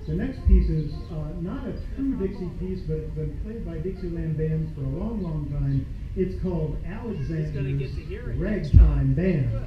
The next piece is not a true Dixie piece, but it's been played by Dixieland bands for a long, long time. It's called Alexander's Ragtime Band.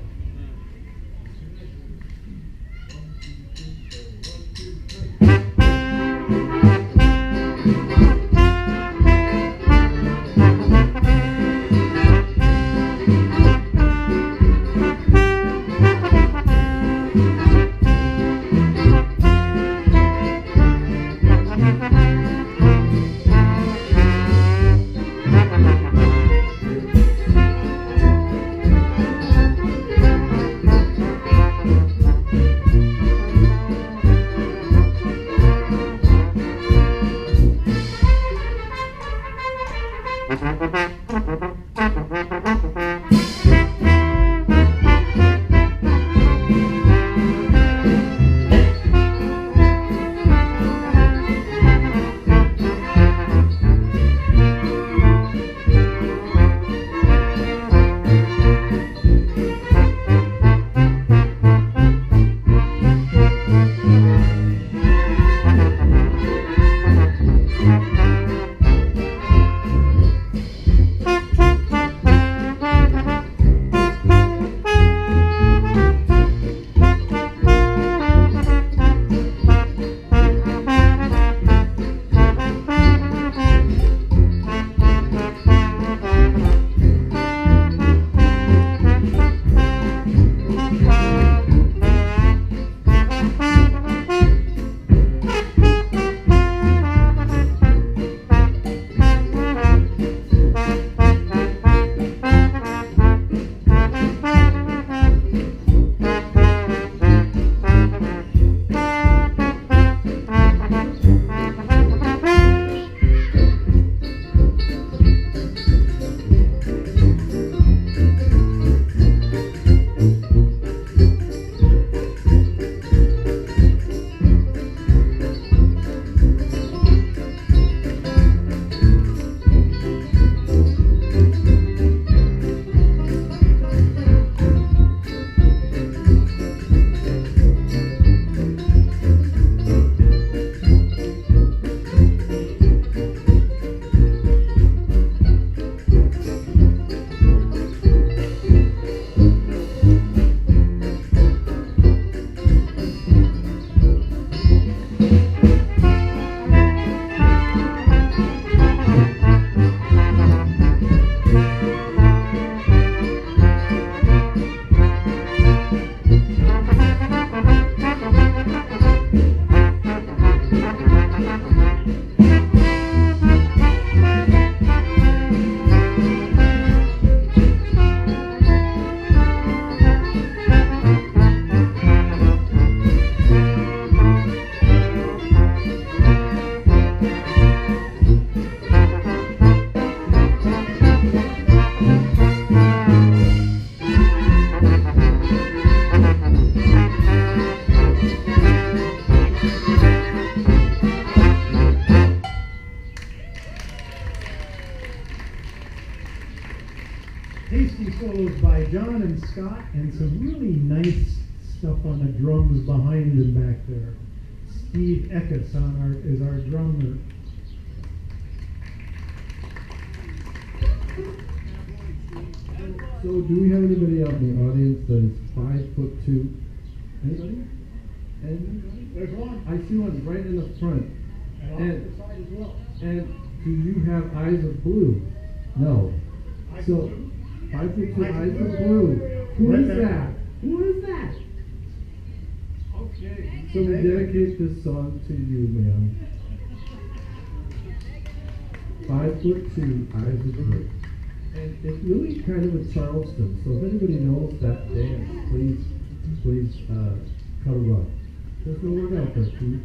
Tasty solos by John and Scott, and some really nice stuff on the drums behind and back there. Steve Eckes is our drummer. So do we have anybody out in the audience that is 5'2"? Anybody? Anybody? There's one. I see one right in the front. And off the side as well. And do you have eyes of blue? No. Eyes So, of blue? 5'2", eyes of blue. Who is that? Who is that? Okay. So we dedicate this song to you, ma'am. 5'2", eyes of blue. And it's really kind of a Charleston, so if anybody knows that dance, please cut a rug. There's no word out there, Pete.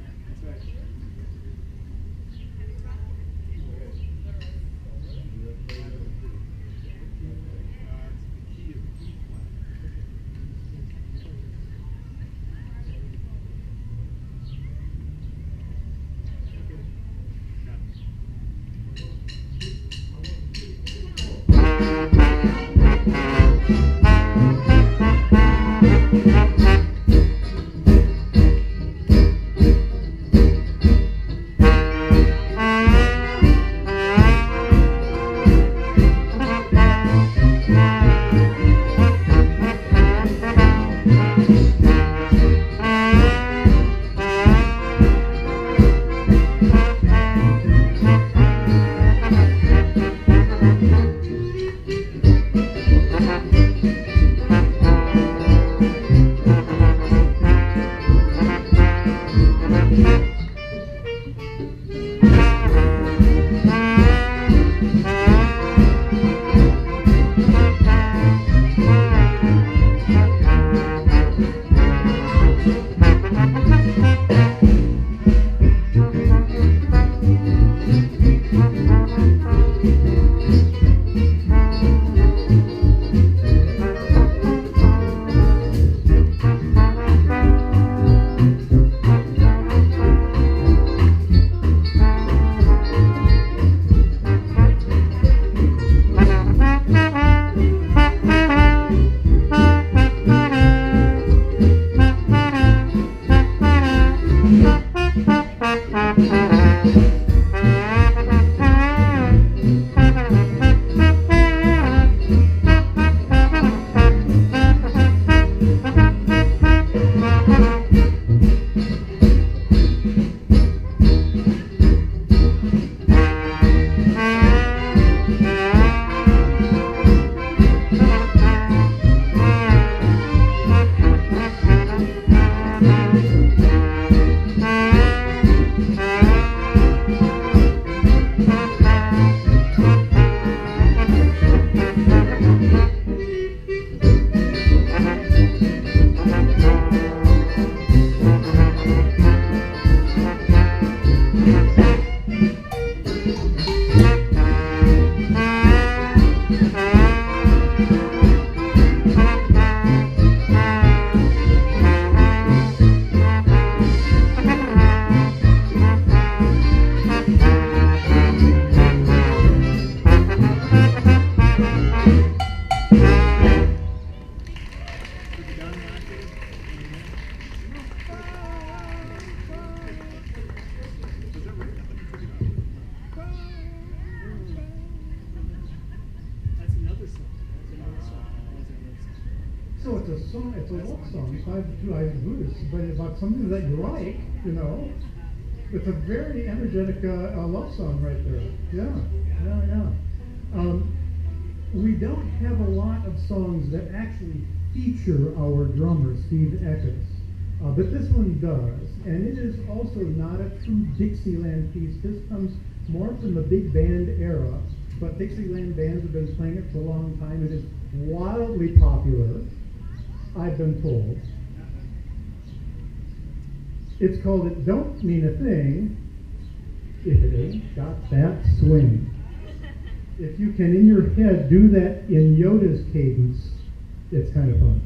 So it's a song, it's a love song by the two eyes Buddhists, but about something that you like, you know. It's a very energetic love song right there. Yeah. We don't have a lot of songs that actually feature our drummer, Steve Eckes. But this one does, and it is also not a true Dixieland piece. This comes more from the big band era, but Dixieland bands have been playing it for a long time. It is wildly popular, I've been told. It's called It Don't Mean a Thing If It Ain't Got That Swing. If you can, in your head, do that in Yoda's cadence, it's kind of fun.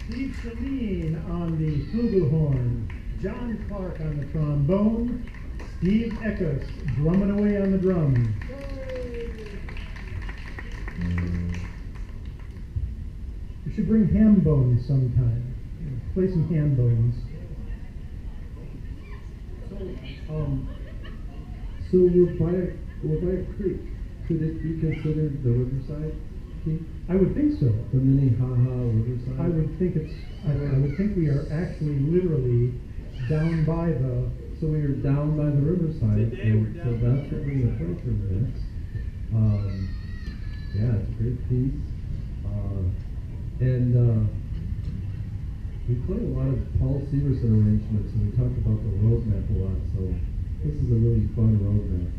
Steve Saline on the flugelhorn, John Clark on the trombone, Steve Eckes drumming away on the drum. We should bring ham bones sometime. Play some ham bones. So we're by a creek. Could it be considered the riverside, Keith? I would think so. The Minnehaha riverside? I would think we are actually literally down by the. So we are down by the riverside. Today we're down so by that's the what we're going to play for minutes. Yeah, it's a great piece. We play a lot of Paul Severson arrangements, and we talk about the roadmap a lot. So this is a really fun roadmap.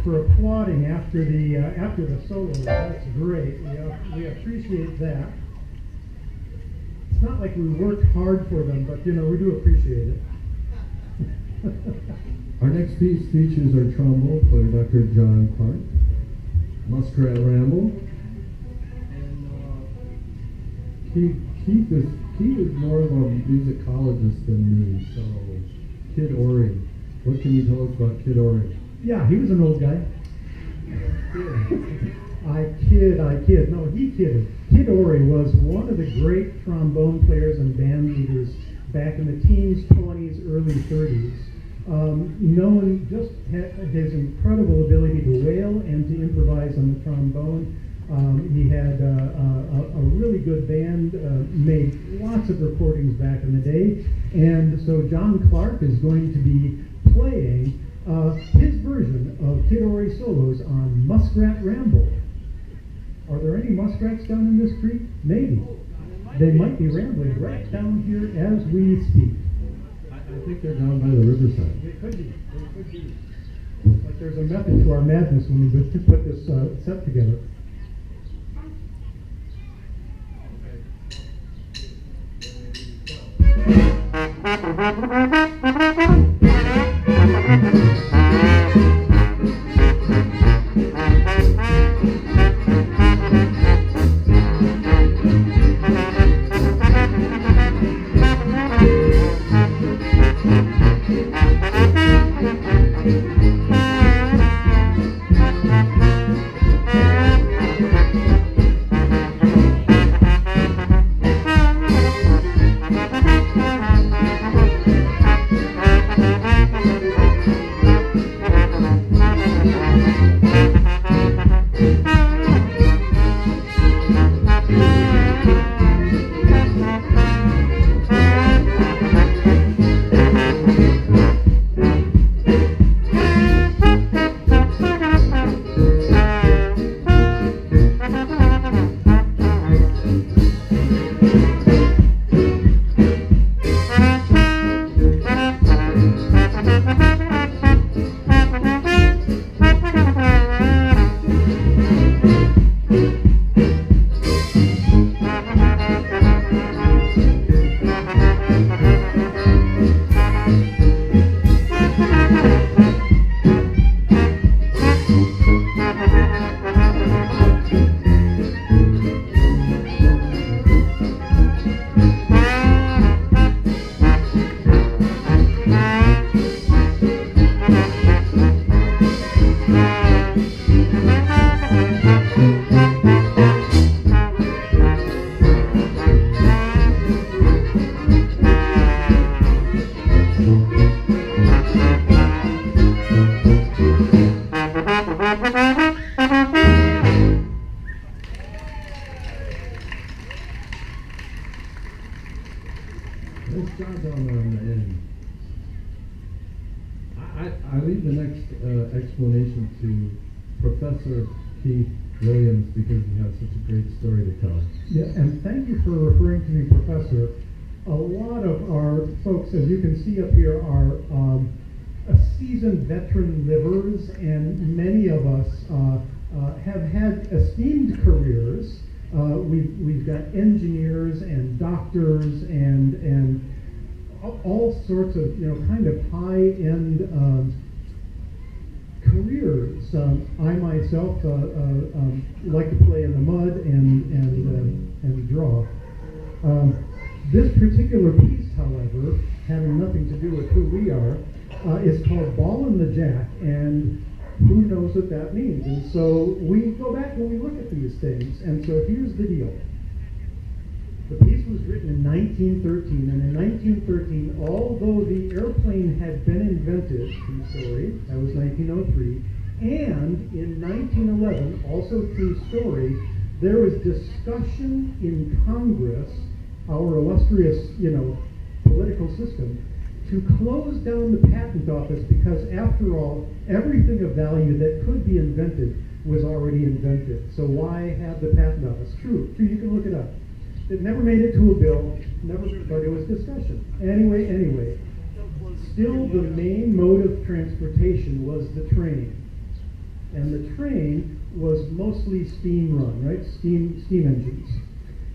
For applauding after the solo. That's great. We appreciate that. It's not like we worked hard for them, but we do appreciate it. Our next piece features our trombone player, Dr. John Clark, Muskrat Ramble, and Keith is more of a musicologist than me. So, Kid Ory, what can you tell us about Kid Ory? Yeah, he was an old guy. I kid. No, he kidded. Kid Ory was one of the great trombone players and band leaders back in the teens, 20s, early 30s. Known just his incredible ability to wail and to improvise on the trombone. He had a really good band, made lots of recordings back in the day, and so John Clark is going to be playing his version of Kid Ory solos on Muskrat Ramble. Are there any muskrats down in this creek? Maybe. They might be rambling right down here as we speak. I think they're down by the riverside. They could be. They could be. But there's a method to our madness when we put this set together. Nice job down there on the end. I leave the next explanation to Professor Keith Williams because he has such a great story to tell. Yeah, and thank you for referring to me, Professor. A lot of our folks, as you can see up here, are seasoned veteran livers, and many of us have had esteemed careers. We've got engineers and doctors and all sorts of kind of high-end careers. I myself like to play in the mud and draw. This particular piece, however, having nothing to do with who we are, is called Ballin' the Jack, and who knows what that means? And so we go back and we look at these things, and so here's the deal. The piece was written in 1913, and in 1913, although the airplane had been invented, true story, that was 1903, and in 1911, also true story, there was discussion in Congress, our illustrious, political system, to close down the patent office because, after all, everything of value that could be invented was already invented. So why have the patent office? True, you can look it up. It never made it to a bill, but it was discussion. Anyway, still the main mode of transportation was the train. And the train was mostly steam run, right? Steam engines.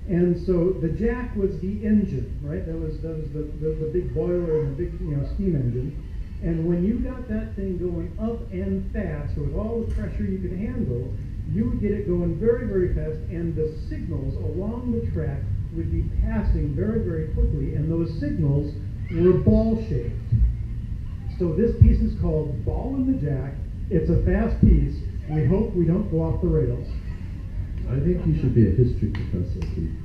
And so the jack was the engine, right? That was the big boiler and the big steam engine. And when you got that thing going up and fast with all the pressure you could handle, you would get it going very, very fast, and the signals along the track would be passing very, very quickly, and those signals were ball-shaped. So this piece is called Ballin' the Jack. It's a fast piece. We hope we don't go off the rails. I think you should be a history professor, Keith.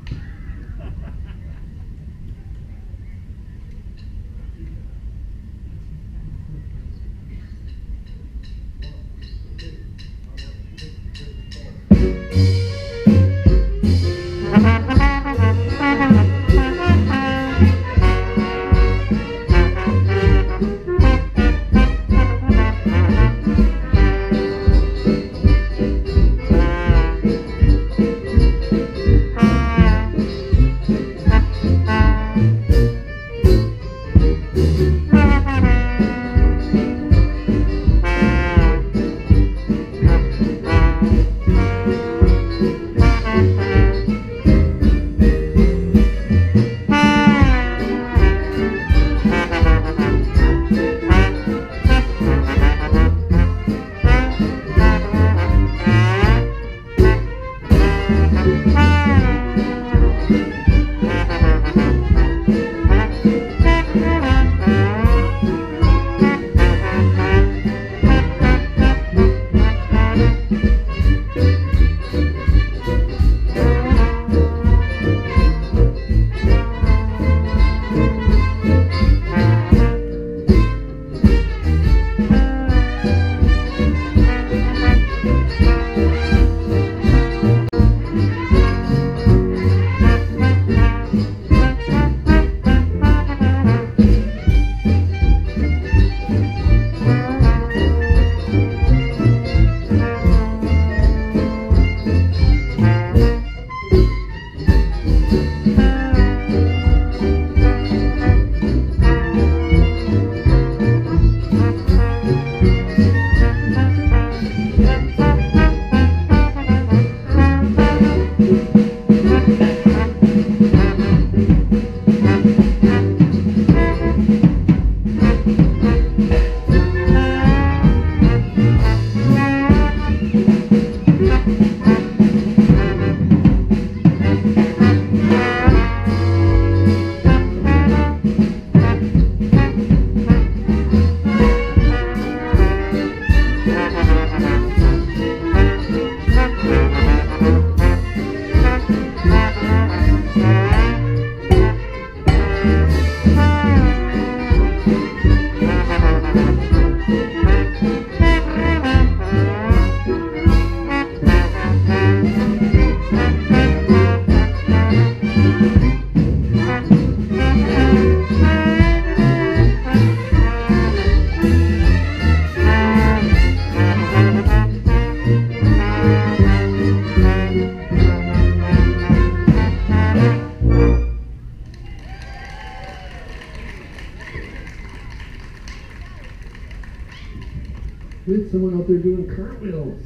We had someone out there doing cartwheels.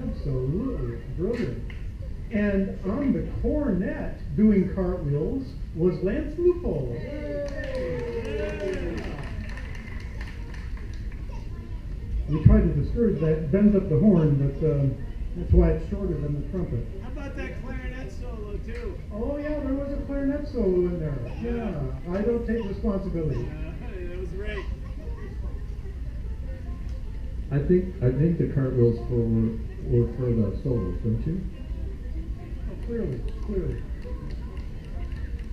Absolutely, brilliant. And on the cornet doing cartwheels was Lance Lupo. We tried to discourage that, bend up the horn, but that's why it's shorter than the trumpet. How about that clarinet solo too? Oh yeah, there was a clarinet solo in there. Yeah, I don't take responsibility. That was great. I think the cartwheels were for the solos, don't you? Oh, clearly.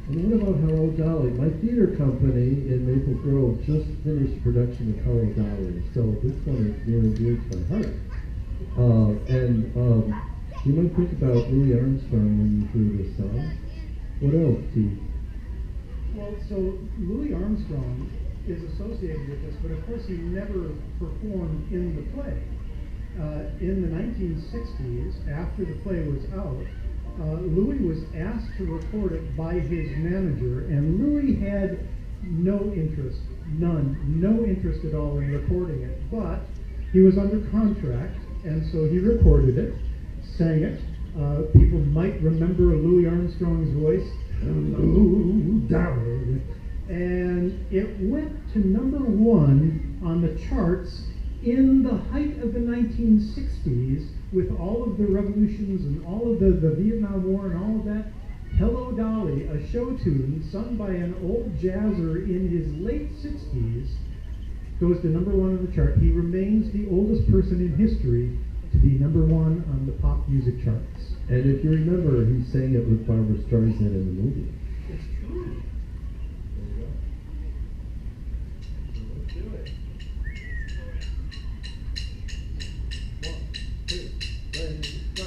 And what about Hello Dolly? My theater company in Maple Grove just finished production of Hello Dolly, so this one is near and dear to my heart. You might think about Louis Armstrong when you hear this song. What else, Steve? Well, so Louis Armstrong is associated with this, but of course he never performed in the play. In the 1960s, after the play was out, Louis was asked to record it by his manager, and Louis had no interest at all in recording it, but he was under contract, and so he recorded it, sang it. People might remember Louis Armstrong's voice, Hello, Dolly. And it went to #1 on the charts in the height of the 1960s with all of the revolutions and all of the Vietnam War and all of that. Hello Dolly, a show tune sung by an old jazzer in his late 60s, goes to #1 on the chart. He remains the oldest person in history to be #1 on the pop music charts. And if you remember, he sang it with Barbra Streisand in the movie. It's true. Let's do it. 1, 2, 3, go.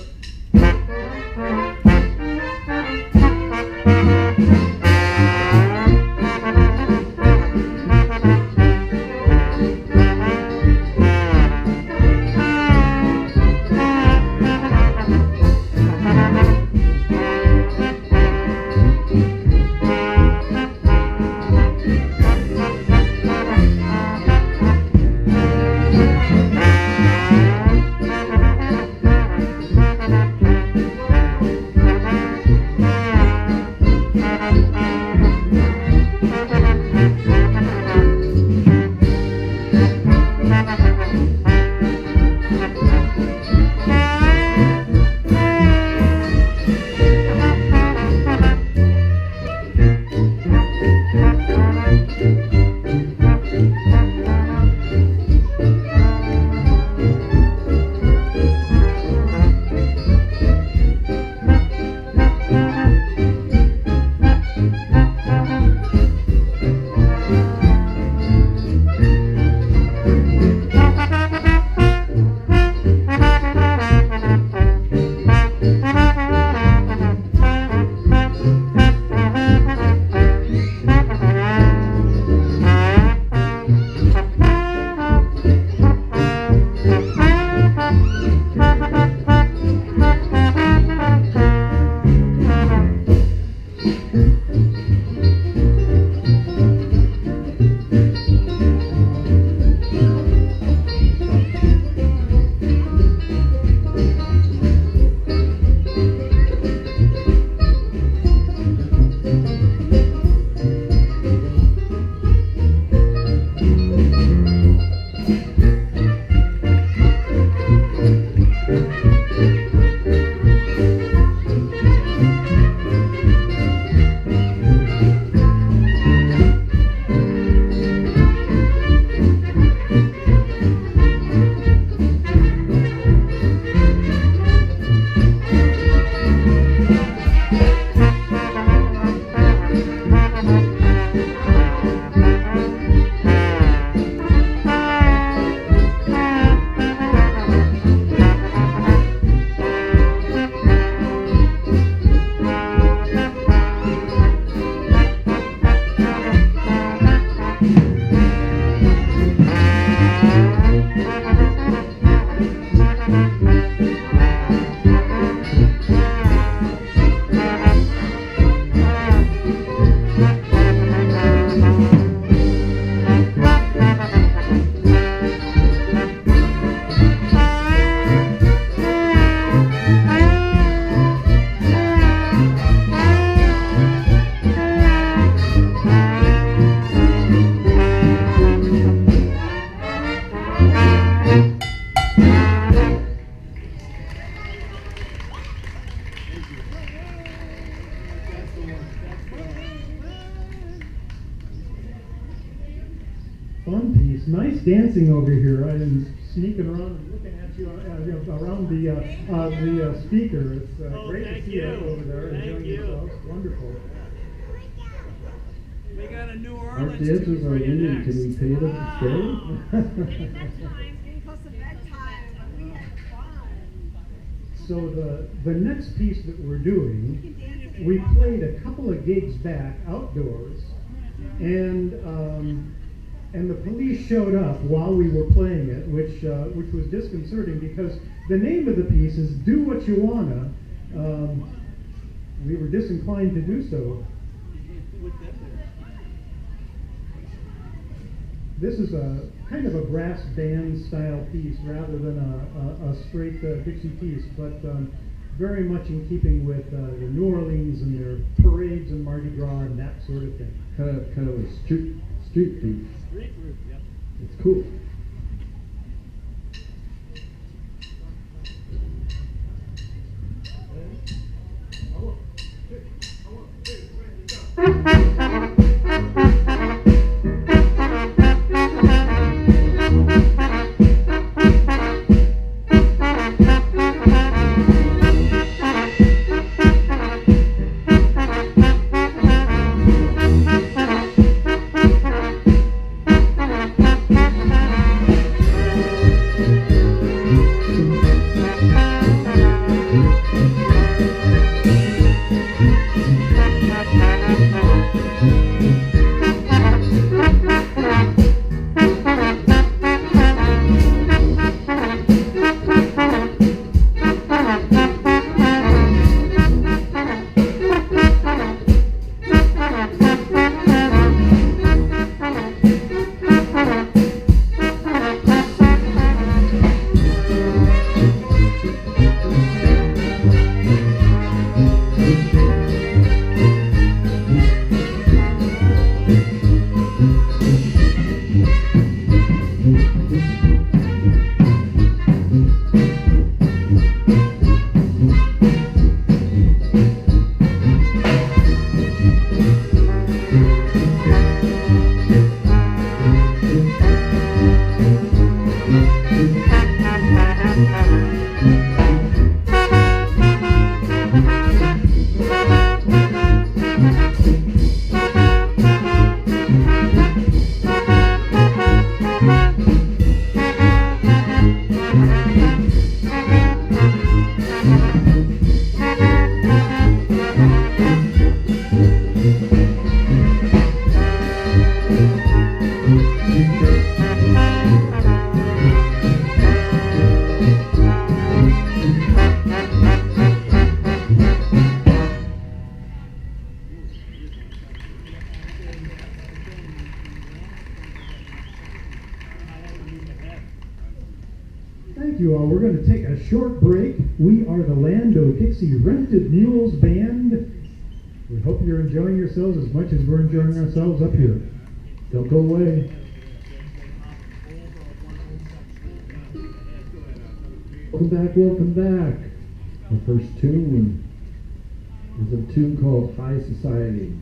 fun piece. Nice dancing over here. I'm sneaking around and looking at you around the speaker. It's great to thank see you you. over there Thank enjoying you. yourselves. Wonderful. We got a New Our Orleans dancers too are for you leaving. next. Can we pay them to stay? Getting bedtime, getting close to bedtime, but we had fun. So the next piece that we're doing, You can dance if you we want. played a couple of gigs back outdoors, and the police showed up while we were playing it, which was disconcerting because the name of the piece is "Do What You Wanna." We were disinclined to do so. This is a kind of a brass band style piece rather than a straight Dixie piece, but very much in keeping with the New Orleans and their parades and Mardi Gras and that sort of thing. Kind of a street beat. Street group, yep. It's cool. Thank you all. We're going to take a short break. We are the O'Dixie Rented Mules Band. We hope you're enjoying yourselves as much as we're enjoying ourselves up here. Don't go away. Welcome back. The first tune is a tune called High Society.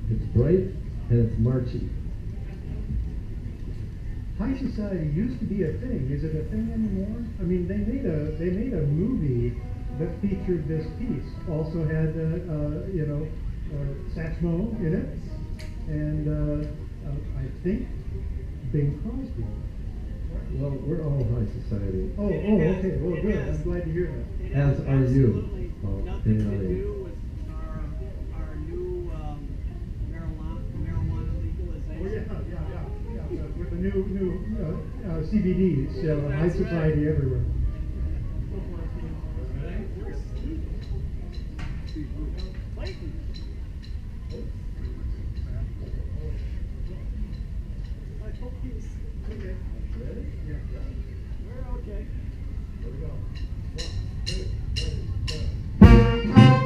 It's bright and it's marchy. High society used to be a thing. Is it a thing anymore? I mean, they made a movie that featured this piece. Also had Satchmo in it, and I think Bing Crosby. Well, we're all high society. Oh, okay. Well, good. I'm glad to hear that. It As has are you. absolutely Oh, nothing yeah, to yeah. do with our new marijuana legalization. Oh yeah. With the new CBDs, high society everywhere. Clayton. I hope he's okay. Ready? Yeah. We're okay. Here we go. 1, 2, 3, 4.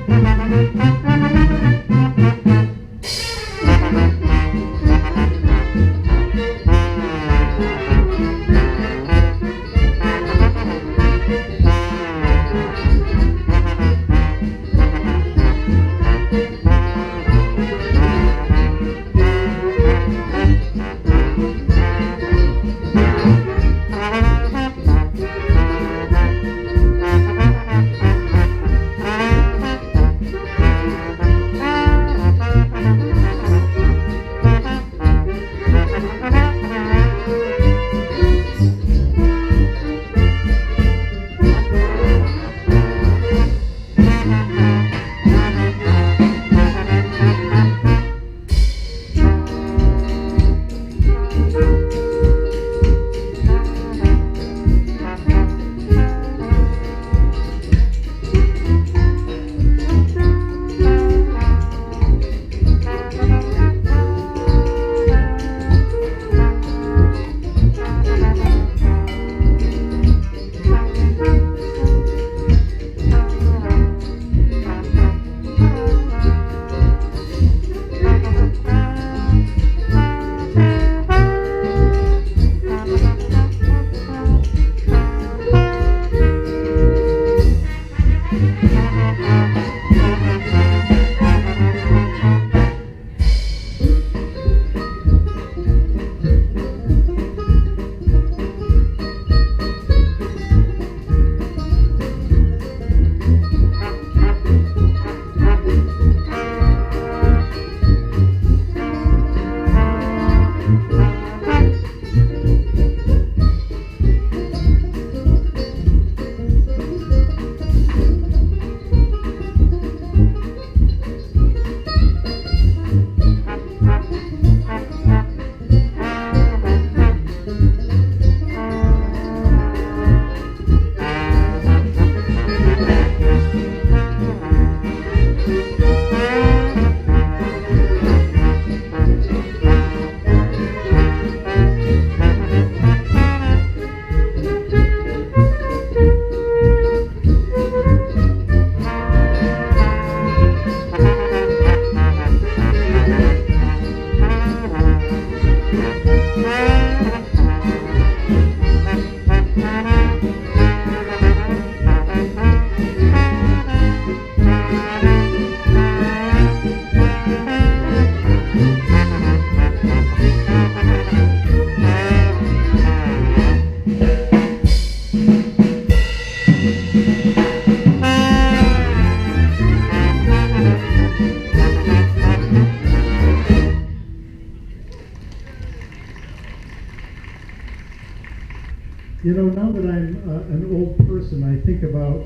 think about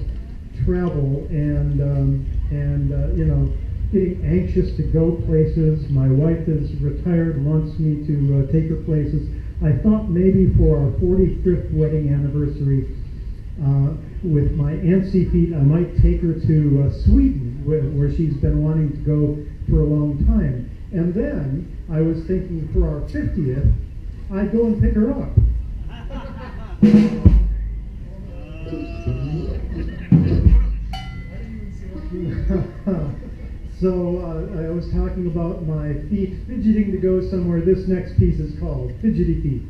travel and getting anxious to go places. My wife is retired, wants me to take her places. I thought maybe for our 45th wedding anniversary, with my antsy feet, I might take her to Sweden, where she's been wanting to go for a long time. And then I was thinking for our 50th, I'd go and pick her up. So I was talking about my feet fidgeting to go somewhere. This next piece is called Fidgety Feet.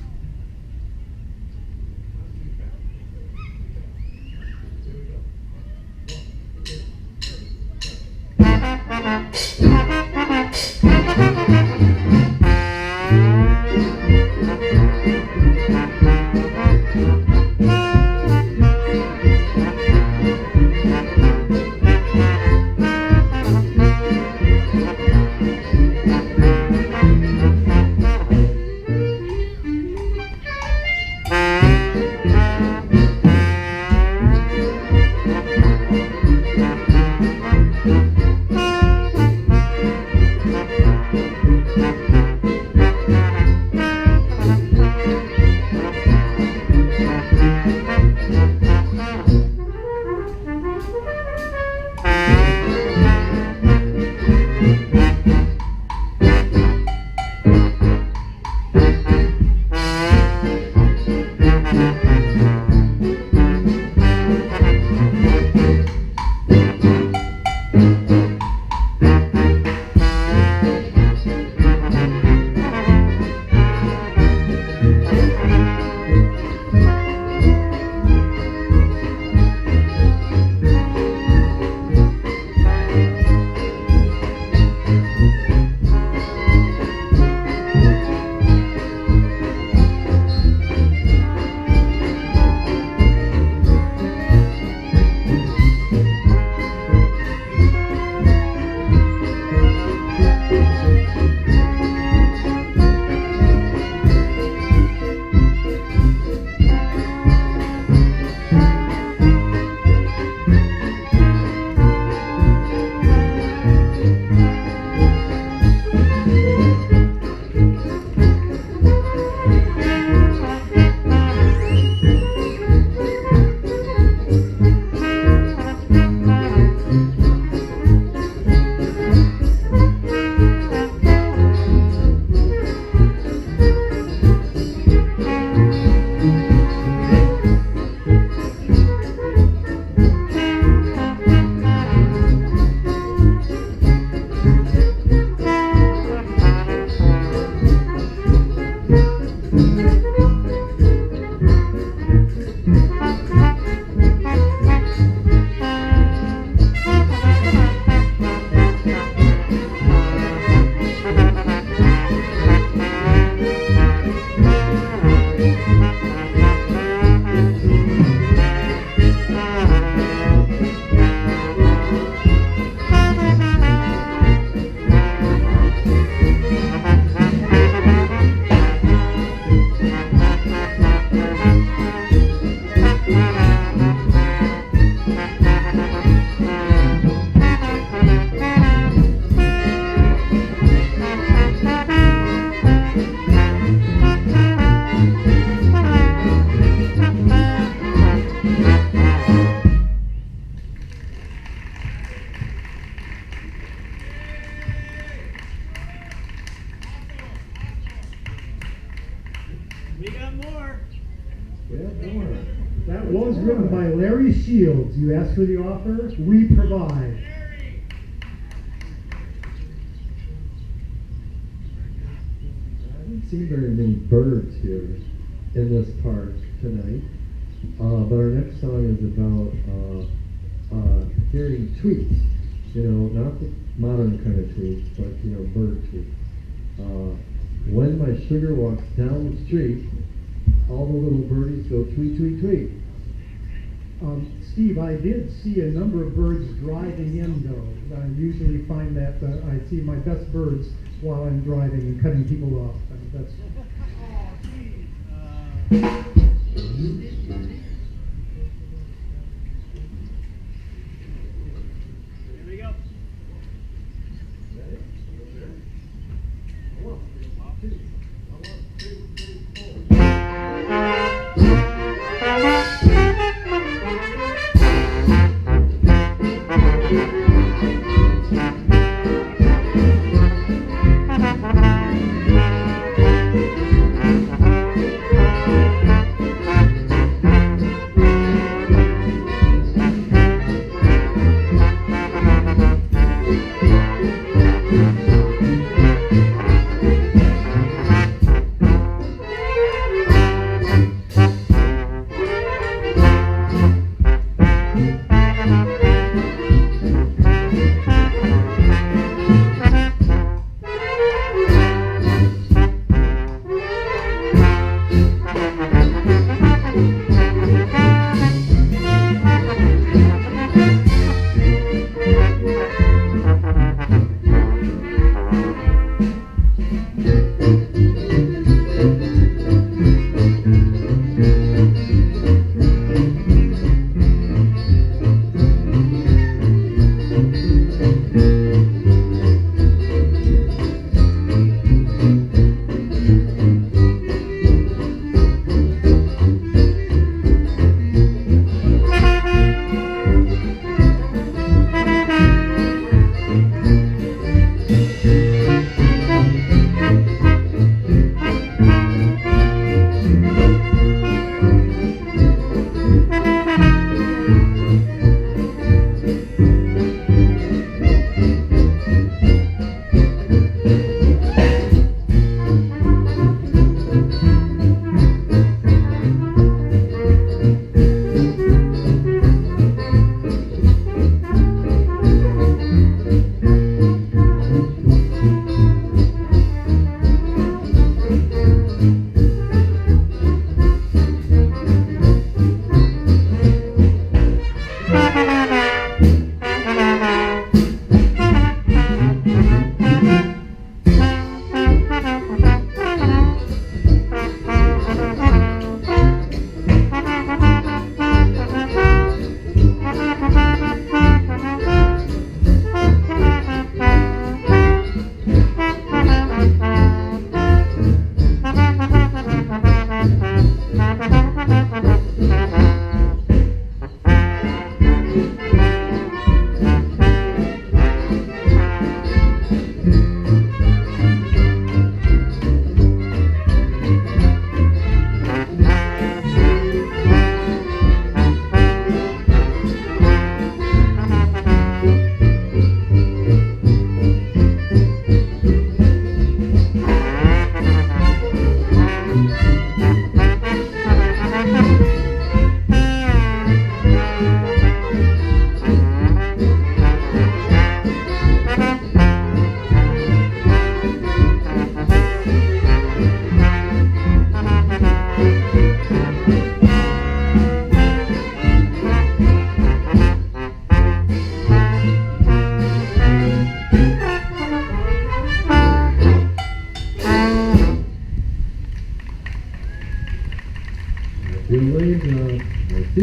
That was written by Larry Shields. You asked for the author, we provide. I haven't seen very many birds here in this park tonight, but our next song is about hearing tweets. You know, not the modern kind of tweets, but bird tweets. When my sugar walks down the street, all the little birdies go tweet, tweet, tweet. Steve, I did see a number of birds driving in, though. I usually find that I see my best birds while I'm driving and cutting people off. That's.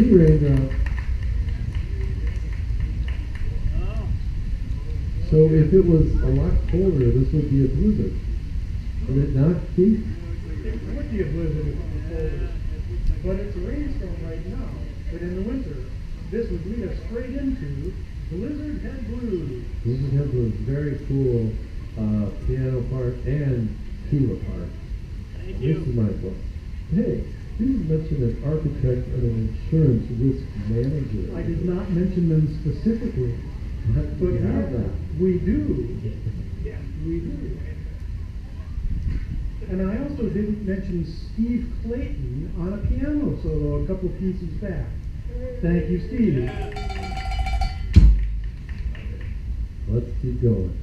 Hey, Raindrop. Oh. So if it was a lot colder, this would be a blizzard. Would it not, Keith? It would be a blizzard if it was colder, but it's a rainstorm right now. But in the winter, this would lead us straight into Blizzard Head Blues. Blizzard Head Blues, very cool piano part and tuba part. Thank This is you. my book. Hey, you mentioned an architect and an insurance risk manager. I did not mention them specifically, But but you have that. we do. We do. And I also didn't mention Steve Clayton on a piano solo a couple pieces back. Thank you, Steve. Let's keep going.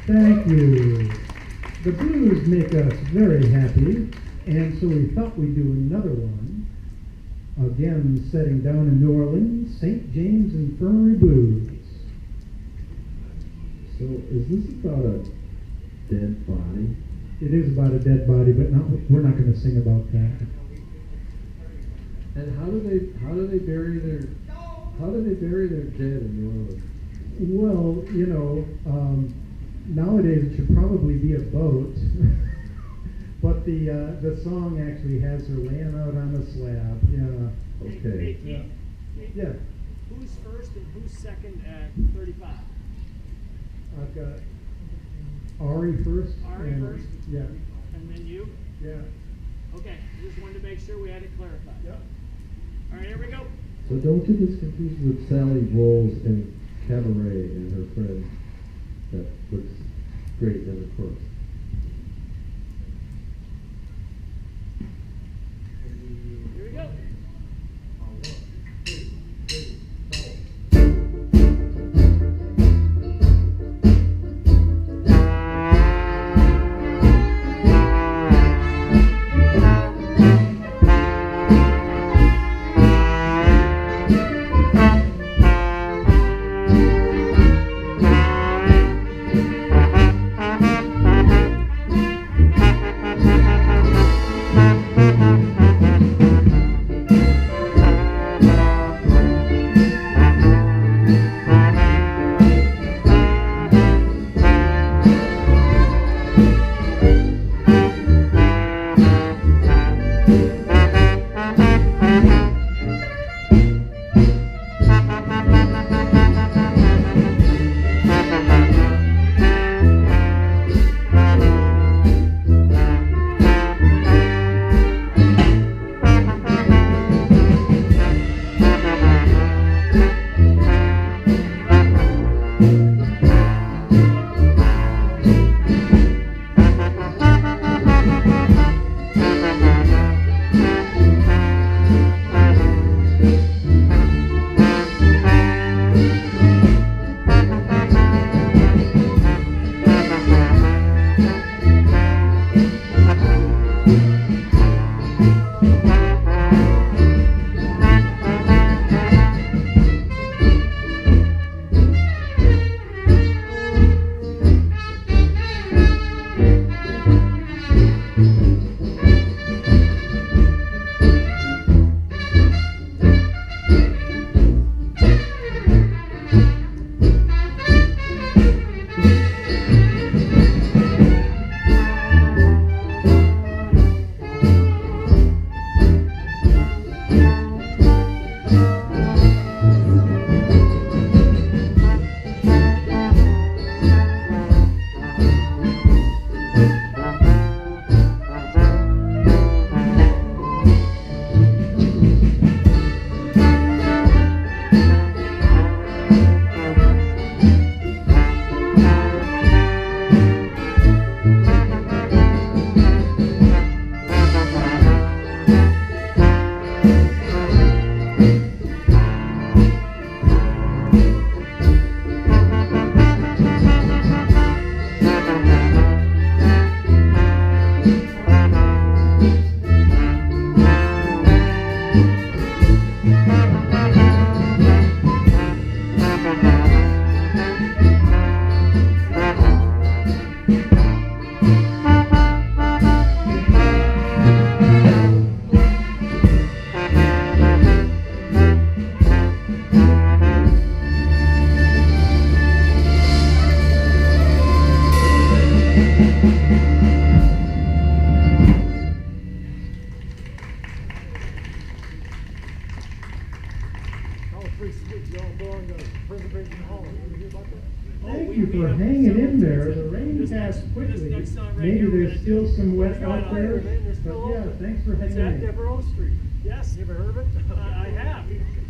Thank you. The blues make us very happy, and so we thought we'd do another one. Again, setting down in New Orleans, St. James Infirmary Blues. So is this about a dead body. It is about a dead body, but we're not going to sing about that. And how do they bury their dead in New Orleans? Well, nowadays it should probably be a boat, but the song actually has her laying out on a slab. Yeah. Okay. Hey, Yeah. who's first and who's second at 35? I've got Ari first. Ari and- first? Yeah. And then you? Yeah. Okay, just wanted to make sure we had it clarified. Yep. All right, here we go. So don't get this confused with Sally Bowles and Cabaret and her friend that looks great in the chorus. Here we go. Thank you for hanging in there. The rain passed quickly. Maybe there's still some wet out there. But yeah, thanks for It's hanging at in. Devereaux Street. Yes. You ever heard of it? I have.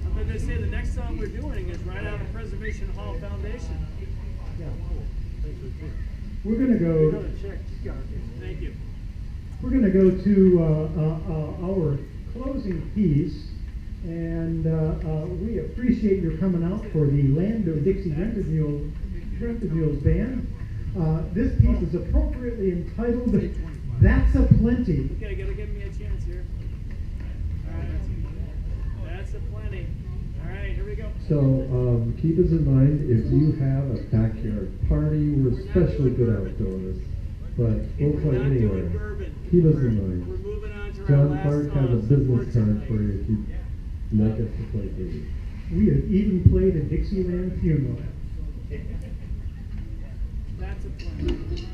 I'm going to say the next song we're doing is right out of Preservation Hall Foundation. Yeah. We're We're gonna go. check. Thank you. We're going to go to our closing piece, and we appreciate your coming out for the Land O'Dixie Rented Mules band. This piece is appropriately entitled "That's a Plenty." Okay, gotta give me a chance here. All right, that's a plenty. All right, here we go. So keep us in mind if you have a backyard party. We're especially good outdoors. but we'll We're play not anywhere. doing bourbon. Keep us We're in mind. moving on to our John last Clark has a song business for card for tonight. you if you'd like us to play for you. We have even played a Dixieland funeral. That's a plan.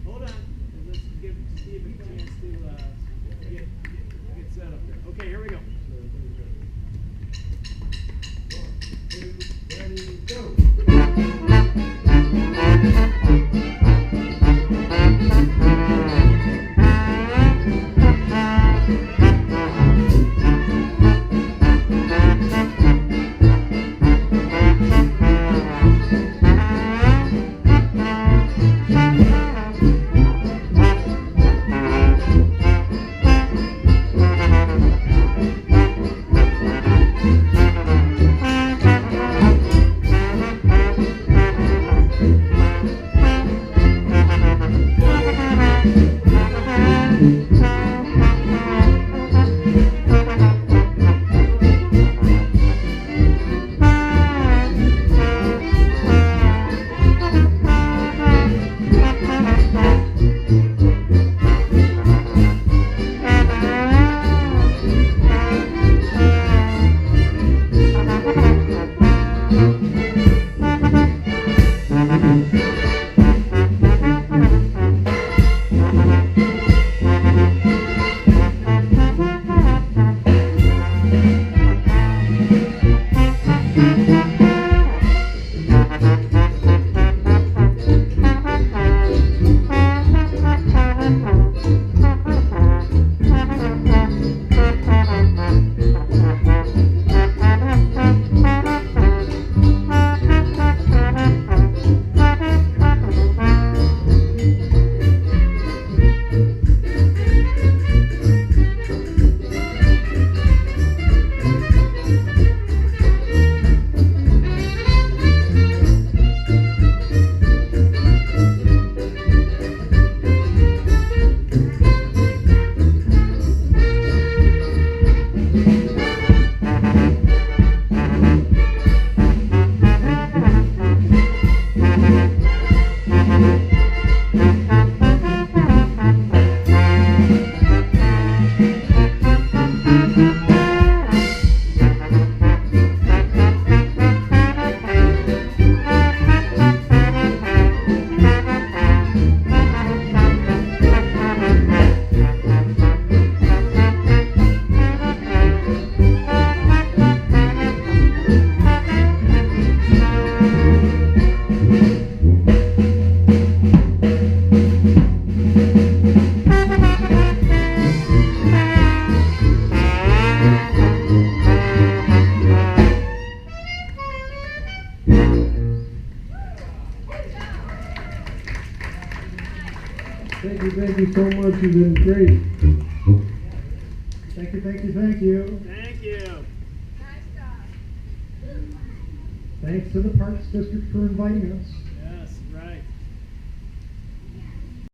Hold on. Let's give Steve a chance to get set up there. Okay, here we go. Ready, go! Thank you so much. You've been great. Thank you, thank you, thank you. Thank you. Nice job. Thanks to the Parks District for inviting us.